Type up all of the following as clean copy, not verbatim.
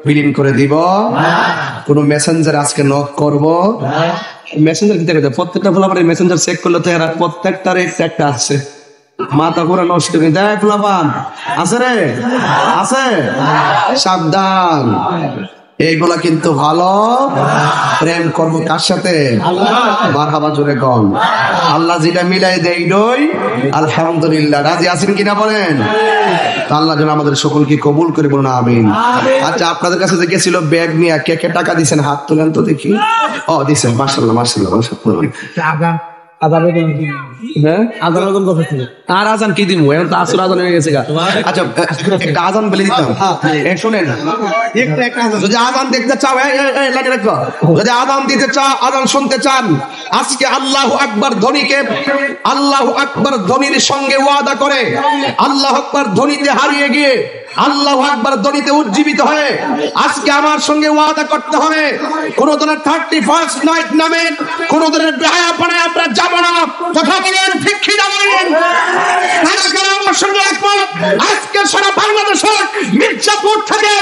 বিলীন করে দিব, কোন মেসেঞ্জার আজকে নক করব, মেসেঞ্জার কি দেখে প্রত্যেকটা ফলাফানের মেসেঞ্জার চেক করলে তো এরা প্রত্যেকটার একটা আছে, মাথা পুরো নষ্ট করে দেয়। ফলাফান আছে রে, আছে, সাবধান। এইগুলা কিন্তু ভালো। প্রেম করবো কার সাথে? মারহাবা জোরে কন। আল্লাহ যেটা মিলাই দেয় নই, আলহামদুলিল্লাহ। রাজি আছেন কিনা বলেন? আল্লাহ যেন আমাদের সকলকে কবুল করে, বলুন আমিন। আচ্ছা, আপনাদের কাছে যে গেছিল ব্যাগ নিয়ে, কে কে টাকা দিচ্ছেন হাত তোলেন তো দেখি। ও দিচ্ছেন, মাশাআল্লাহ মাশাআল্লাহ মাশাআল্লাহ। আর আজান কি দিব? এখন তো আসর আজান হয়ে গেছে। আচ্ছা, একটা আজান বলে দিতাম, শোনেন। যদি আজান দেখতে চাও, লাগে রাখো। যদি আজান দিতে চাও, আজান শুনতে চান, আজকে আল্লাহু আকবার ধ্বনিকে, আল্লাহু আকবার ধ্বনির সঙ্গে ওয়াদা করে, আল্লাহু আকবার ধ্বনিতে হারিয়ে গিয়ে আল্লাহু আকবার ধ্বনিতে উজ্জীবিত হয়ে আজকে আমার সঙ্গে ওয়াদা করতে হবে, কোন ধরনের 31st নাইট নামে কোন ধরনের বেহায়াপনায় আমরা যাব না। কথা বলেন ঠিক কি না বলেন? আমার সঙ্গে একমত। আজকে সারা বাংলাদেশের মির্জাপুর থেকে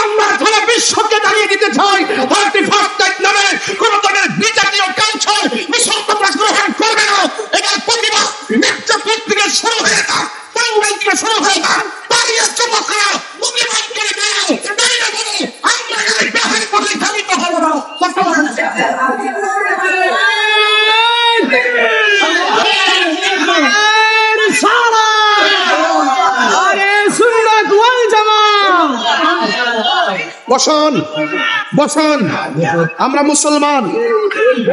আমরা সারা বিশ্বকে দাঁড়িয়ে দিতে চাই, 31st নাইট নামে কোন ধরনের বিজাতীয় কালচার মুসলমানরা গ্রহণ করবে না। এটার প্রতিবাদ মির্জাপুর থেকে শুরু হয়ে না, টাঙ্গাইল থেকে শুরু হয়ে না, দাঁড়িয়ে যুবকরা মুক্তিবাদ করে দাও, দাঁড়িয়ে বলো আমরা এই বেহায় পথে ধাবিত হব না। বসন বসন, আমরা মুসলমান,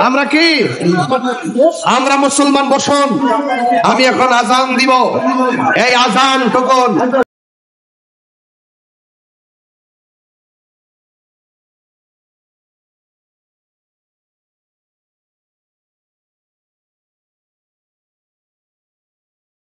আমরা কি? আমরা মুসলমান। বসন, আমি এখন আজান দিব। এই আজান তখন